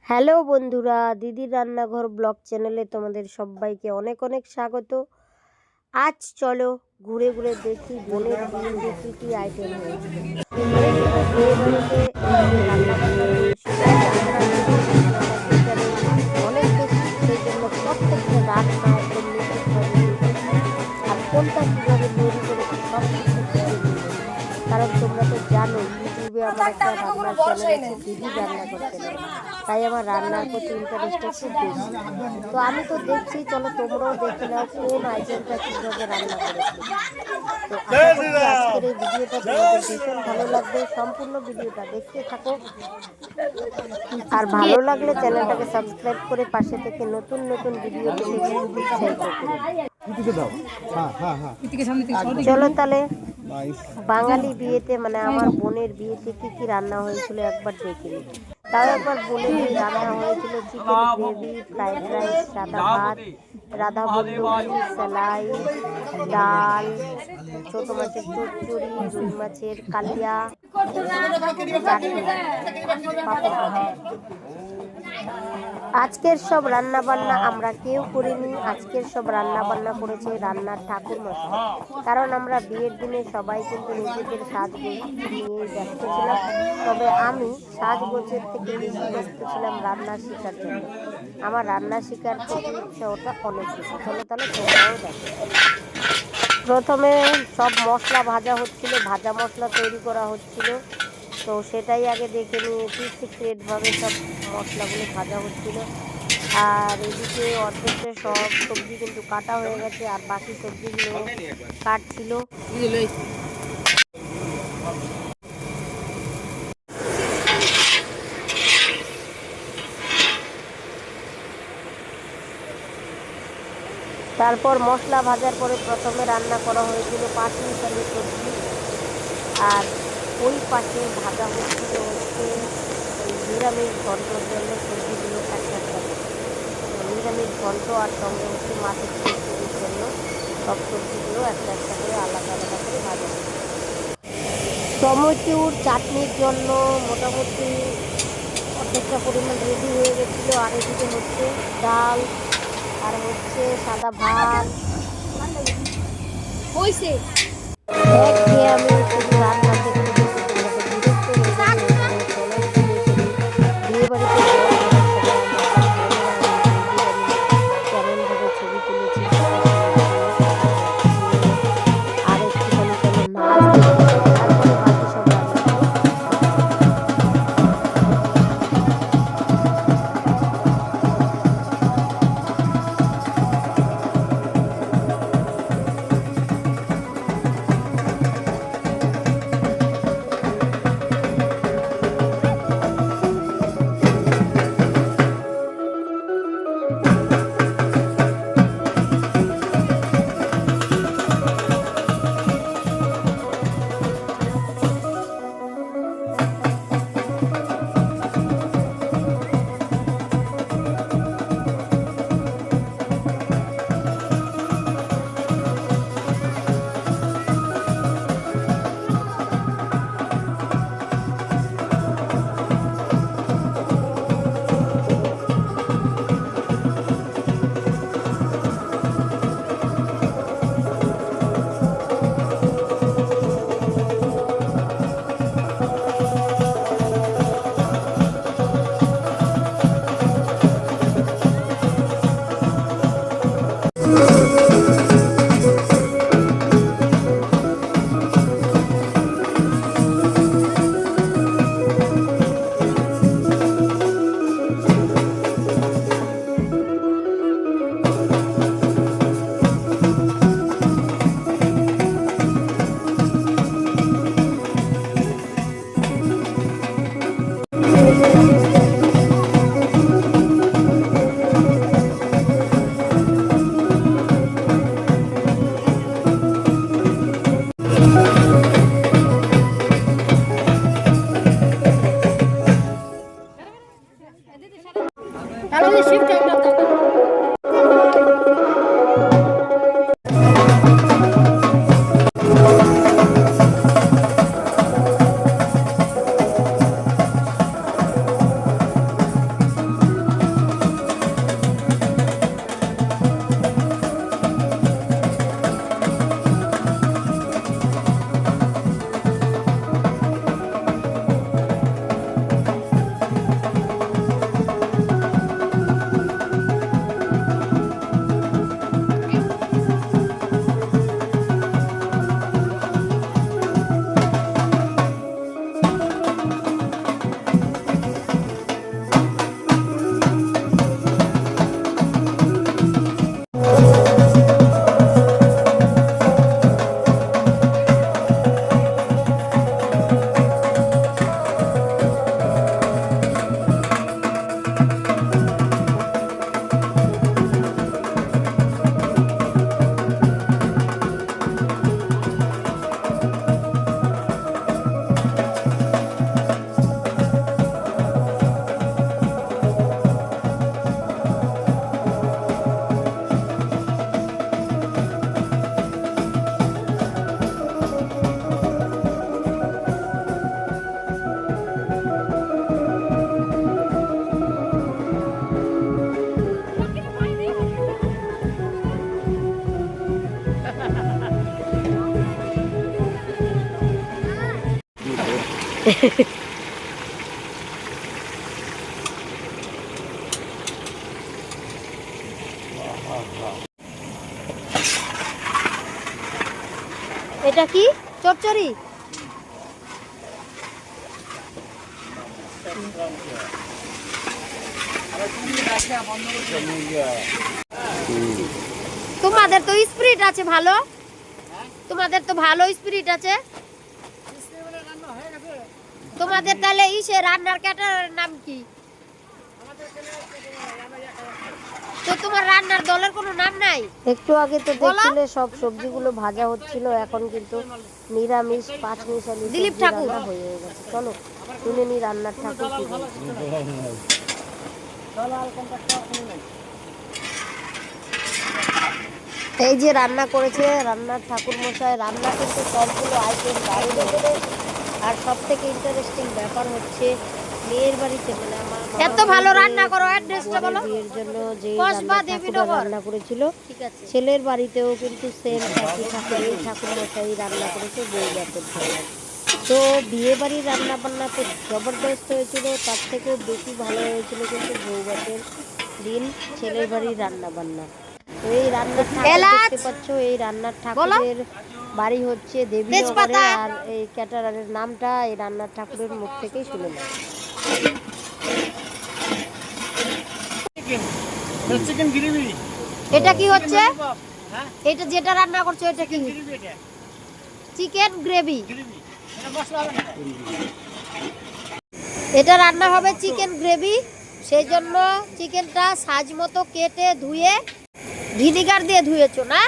Hello বন্ধুরা, দিদির রান্নাঘর ব্লগ চ্যানেলে তোমাদের সবাইকে অনেক অনেক স্বাগত। আজ চলো ঘুরে ঘুরে দেখি বোনের বিয়েতে কী কী আইটেম হয়েছে। বিয়ে বাড়িতে রান্নাবান্না চলছিল, অনেক বেশি, সেই জন্য প্রত্যেকটা রান্না একদম নিখুঁতভাবে আর কোনটা কীভাবে তৈরি করেছে সব কিছু কারণ তোমরা তো জানো ইউটিউবে আমার একটা রান্নার চ্যানেল আছে, দিদি রান্নাঘর চ্যানেল, তাই আমার রান্নার প্রতি ইন্টারেস্টটা খুব বেশি। তো আমি তো দেখছি, চলো তোমরাও দেখে নাও কোন আইটেমটা কীভাবে রান্না করেছে। তো আশা করছি আজকের এই ভিডিওটা তোমাদের ভীষণ ভালো লাগবে, সম্পূর্ণ ভিডিওটা দেখতে থাকো। আর ভালো লাগলে চ্যানেলটাকে সাবস্ক্রাইব করে পাশে থেকে নতুন নতুন ভিডিও পেতে উৎসাহিত করো। চলো তাহলে বাঙালি বিয়েতে মানে আমার বোনের বিয়েতে কি কি রান্না হয়েছিল একবার দেখে নিই। তাও একবার বলে দিই, রান্না হয়েছিল চিকেন গ্রেভি, ফ্রাইড রাইস, সাদা ভাত, রাধা বল্লভী, সেলাই, ডাল, ছোট মাছের চচ্চড়ি, রুই মাছের কালিয়া, চাটনি, পাপড়। আজকের সব রান্না বান্না আমরা কেউ করিনি, আজকের সব রান্না বান্না করেছে রান্নার ঠাকুর মশাই। কারণ আমরা বিয়ের দিনে সবাই কিন্তু নিজেদের সাজগোজ নিয়ে ব্যস্ত ছিলাম, তবে আমি সাজগোজের থেকে বেশি ব্যস্ত ছিলাম রান্না শেখার জন্য। আমার রান্না শেখার প্রতি উৎসাহটা অনেক বেশি। চলো তাহলে তোমরাও দেখো। প্রথমে সব মশলা ভাজা হচ্ছিল, ভাজা মশলা তৈরি করা হচ্ছিল, তো সেটাই আগে দেখে নিয়েছি। সিক্রেটভাবে সব মশলাগুলো ভাজা হচ্ছিল। আর এদিকে অর্ধেকটা সব সবজি কিন্তু কাটা হয়ে গেছে, আর বাকি সবজিগুলো কাটছিল। তারপর মশলা ভাজার পরে প্রথমে রান্না করা হয়েছিল পাঁচমিশালি সবজি, আর ওই পাশে ভাজা হচ্ছিল হচ্ছে নিরামিষ ঘন্টর জন্য সবজিগুলো একটা একটা নিরামিষ ঘন্ট, আর সঙ্গে হচ্ছে মাছের চচ্চড়ির জন্য সব সবজিগুলো একটা একটা করে আলাদা আলাদা করে ভাজা হচ্ছে। টমেটোর চাটনির জন্য মোটামুটি অর্ধেকটা পরিমাণ রেডি হয়ে গেছিলো। আর এদিকে হচ্ছে ডাল, আর হচ্ছে সাদা ভাত হয়েছে। আমি শুধু রান্না দেখতে দেখতে তোমাদের বিরক্ত হয়ে যাবে। বিয়ে বাড়িতে কেমনভাবে ছবি তুলেছি আর একটুখানি চলো নাচ দেখে তারপরে বাকি সব রান্না। এটা কি চচ্চড়ি? তোমাদের তো স্পিরিট আছে ভালো, তোমাদের তো ভালো স্পিরিট আছে। তোমাদের তাহলে ইসে রান্নার ক্যাটারের নাম কি? তো তোমার রান্নার দলের কোনো নাম নাই? একটু আগে তো দেখছিলে সব সবজিগুলো ভাজা হচ্ছিল, এখন কিন্তু নিরামিষ 5 মিশালি দিলীপ ঠাকুর হয়ে গেছে। চলো শুনে নি রান্নার ঠাকুর কি বলছে। এই যে রান্না করেছে রান্নার ঠাকুর মশাই, রান্না কিন্তু সবগুলো আইটেম দারুণ হয়েছে। আর সব থেকে ইন্টারেস্টিং ব্যাপার হচ্ছে মেয়ের বাড়িতে মানে আমার এত ভালো রান্না করো, অ্যাড্রেসটা বলো। বিয়ের জন্য যে রান্না করেছিল ছেলের বাড়িতেও কিন্তু সেম ঠাকুর এই ঠাকুর মশাই রান্না করেছে বউ বাপের জন্য। তো বিয়ে বাড়ির রান্না বান্না তো জবরদস্ত হয়েছিল, তার থেকে বেশি ভালো হয়েছিল কিন্তু বউ বাপের দিন ছেলের বাড়ির রান্না বান্না। এই রান্নার ঠাকুর দেখতে পাচ্ছ, এই রান্নার ঠাকুরের বাড়ি হচ্ছে দেবীনগরে। আর এই ক্যাটারারের নামটা এই রান্নার ঠাকুরের মুখ থেকেই শুনে নেয়। এটা কি হচ্ছে? এটা যেটা রান্না করছো এটা কি? Chicken gravy. এটা রান্না হবে চিকেন গ্রেভি, সেই জন্য চিকেনটা সাইজ মতো কেটে ধুয়ে ভিনিগার দিয়ে ধুয়েছো না?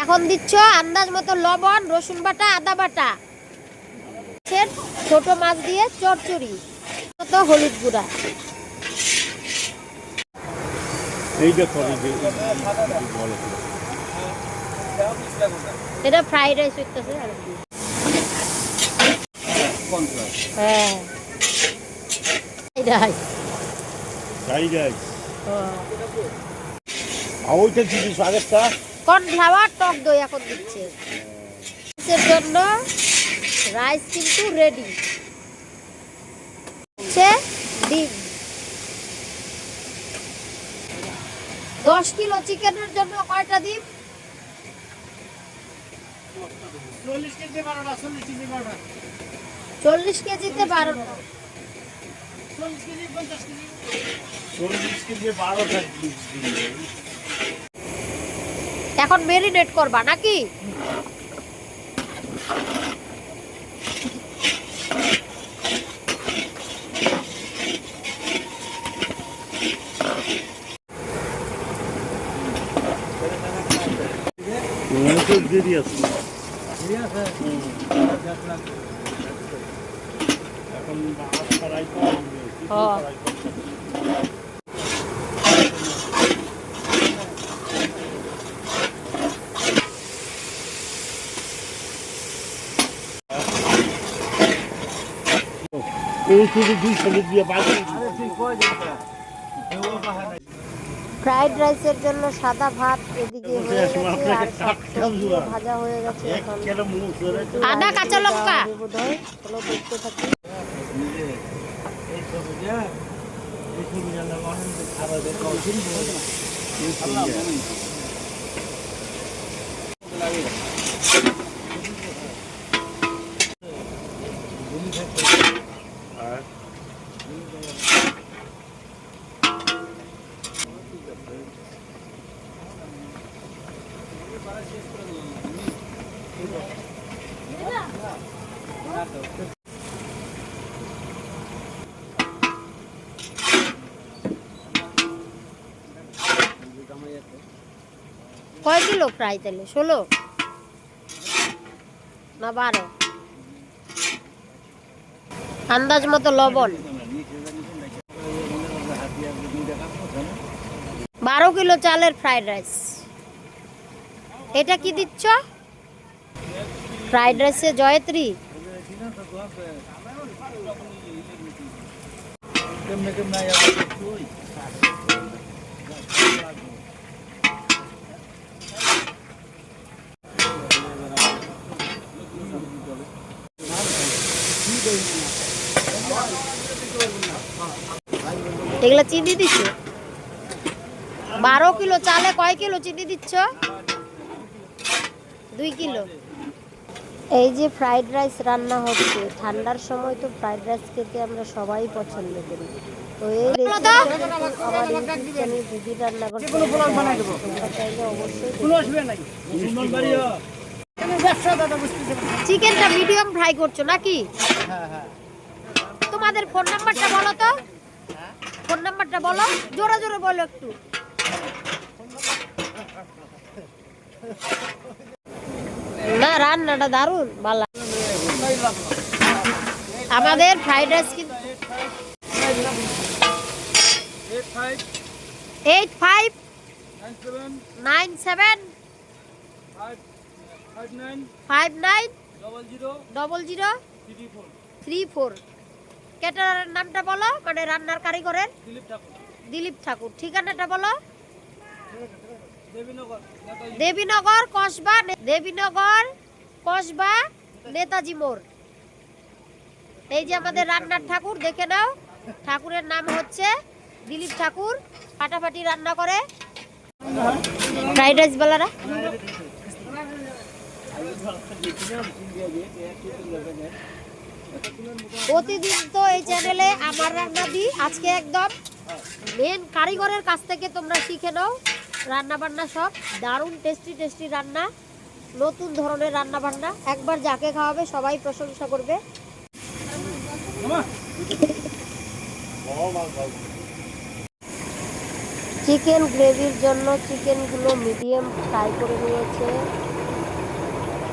এখন দিচ্ছ আন্দাজ মতো লবণ, রসুন বাটা, আদা বাটা, ছোট মাছ দিয়ে চচ্চড়ি, তো হলুদ গুঁড়া। এটা ফ্রাইড রাইস হইতেছে। হ্যাঁ কর্নফ্লাওয়ার, টক দই এখন দিচ্ছে। এর জন্য রাইস কিন্তু রেডি। ডিম 10 কিলো চিকেনের জন্য কয়টা ডিম? 40 কেজিতে 12টা। 40 কেজিতে 12টা। এখন মেরিনেট করবা নাকি? ফ্রাইড রাইসের জন্য সাদা ভাত এদিকে হয়ে গেছে, আর সব সবজি ভাজা হয়ে গেছে। এখন আদা কাঁচা লঙ্কা বোধহয়। চলো দেখতে থাকি। কয় কিলো ফ্রাই তেলে? 16 না 12? আন্দাজ মতো লবণ। 12 কিলো চালের ফ্রাইড রাইস। এটা কি দিচ্ছ? ফ্রাইড রাইসে জয়ত্রী। এগুলো চিনি দিচ্ছ? 12 কিলো চালে কয় কিলো চিনি দিচ্ছ? 2 কিলো। এই যে ফ্রাইড রাইস রান্না হচ্ছে, ঠান্ডার সময় তো ফ্রাইড রাইস খেতে আমরা সবাই পছন্দ করি। তো এই রেসিপিটা কিন্তু আমার ইউটিউব চ্যানেল দিদি রান্না করতে তোমরা চাইলে অবশ্যই চিকেনটা মিডিয়াম ফ্রাই করছো নাকি? তোমাদের ফোন নাম্বারটা বলো তো, ফোন নাম্বারটা বলো, জোরে জোরে বলো একটু। না রান্নাটা দারুণ ভালো। আমাদের ফ্রাইড রাইস কিন্তু 859759000034। ক্যাটারারের নামটা বলো, মানে রান্নার কারিগরের? দিলীপ ঠাকুর। ঠিকানাটা বলো? দেবীনগর কসবা নেতাজি মোড়। এই যে আমাদের রান্নার ঠাকুর, দেখে নাও, ঠাকুরের নাম হচ্ছে দিলীপ ঠাকুর, ফাটাফাটি রান্না করে। ফ্রাইড রাইস বেলারা প্রতিদিন তো এই চ্যানেলে আমার রান্না দিই, আজকে একদম মেন কারিগরের কাছ থেকে তোমরা শিখে নাও রান্না বান্না সব। দারুণ টেস্টি টেস্টি রান্না, নতুন ধরনের রান্না বান্না, একবার যাকে খাওয়াবে সবাই প্রশংসা করবে। চিকেন গ্রেভির জন্য চিকেনগুলো মিডিয়াম ফ্রাই করে নিয়েছে।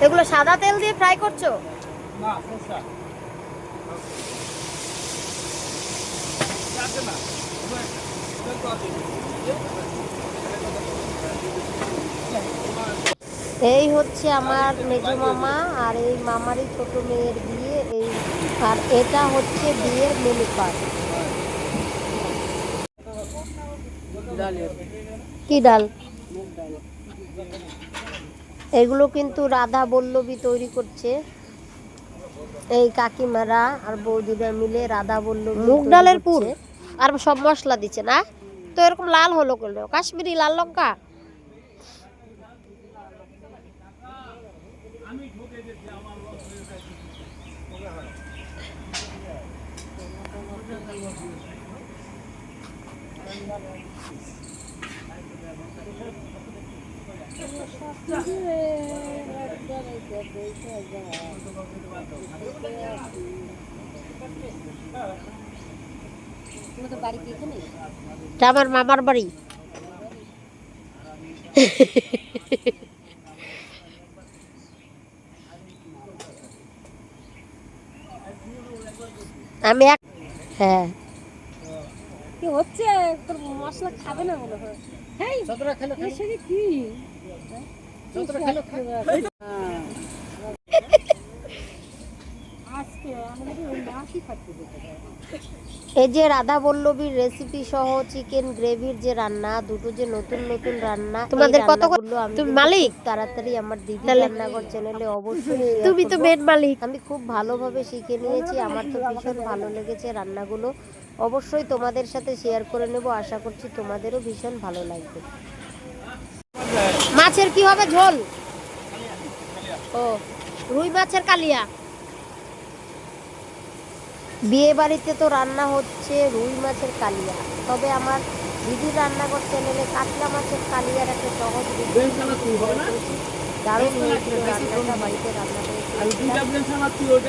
এগুলো সাদা তেল দিয়ে ফ্রাই করছো? না, সরষা। এই হচ্ছে আমার মেজো মামা, আর এই মামারই ছোট মেয়ের বিয়ে। এই আর এটা হচ্ছে বিয়ের মেনু কার্ড। কি ডাল? এগুলো কিন্তু রাধা বল্লভী তৈরি করছে, এই কাকিমারা আর বৌদিরা মিলে রাধা বল্লভী। মুগ ডালের পুর আর সব মশলা দিচ্ছে না, তো এরকম লাল হলো কেন? কাশ্মীরি লাল লঙ্কা। আমার মামার বাড়ি। আমি হ্যাঁ কি হচ্ছে, তোর মশলা খাবে না মনে হয়। এই যে রাধা বল্লভীর রেসিপি সহ চিকেন গ্রেভির যে রান্না, দুটো যে নতুন নতুন রান্না, তোমাদের কত তুমি মালিক? তাড়াতাড়ি আমার দিদি রান্নাঘর চ্যানেলে অবশ্যই, তুমি তো মেন মালিক। আমি খুব ভালোভাবে শিখে নিয়েছি, আমার তো ভীষণ ভালো লেগেছে রান্নাগুলো, অবশ্যই তোমাদের সাথে শেয়ার করে নেব। আশা করছি তোমাদেরও ভীষণ ভালো লাগবে। মাছের কি হবে ঝোল? ও রুই মাছের কালিয়া। বিয়ে বাড়িতে তো রান্না হচ্ছে রুই মাছের কালিয়া, তবে আমার দিদির রান্নাঘর চ্যানেলে কাতলা মাছের কালিয়ার একটা সহজ দারুণ হয়েছিল রান্নাটা, বাড়িতে রান্না করেছি,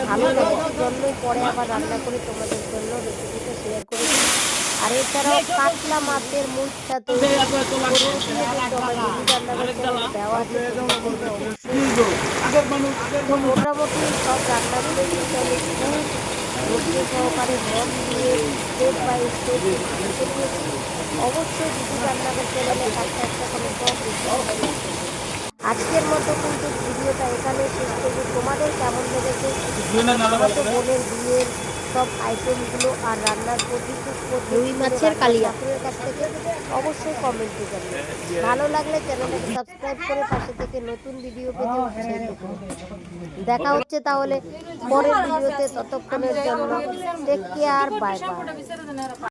ভালো লেগেছে জন্যই পরে আবার রান্না করে তোমাদের জন্য রেসিপিটা শেয়ার করেছি। আর এছাড়াও কাতলা মাছের মুখটা তৈরি দেওয়া মোটামুটি সব রান্নাগুলো কিন্তু আমি খুব ধৈর্য সহকারে মন দিয়ে স্টেপ বাই স্টেপ অবশ্যই দিদি রান্নাঘর চ্যানেলে একটা একটা করে সব। আজকের মতো কিন্তু ভিডিওটা এখানে শেষ করবো। তোমাদের কেমন লেগেছে বোনের বিয়ের সব আইটেমগুলো আর রান্নার রুই মাছের কালিয়া কাছ থেকে অবশ্যই কমেন্টে জানিয়ে, ভালো লাগলে চ্যানেলটাকে সাবস্ক্রাইব করে পাশে থেকে নতুন ভিডিও পেতে উৎসাহিত করুন। দেখা হচ্ছে তাহলে পরের ভিডিওতে, ততক্ষণের জন্য টেক কেয়ার, বাই বাই।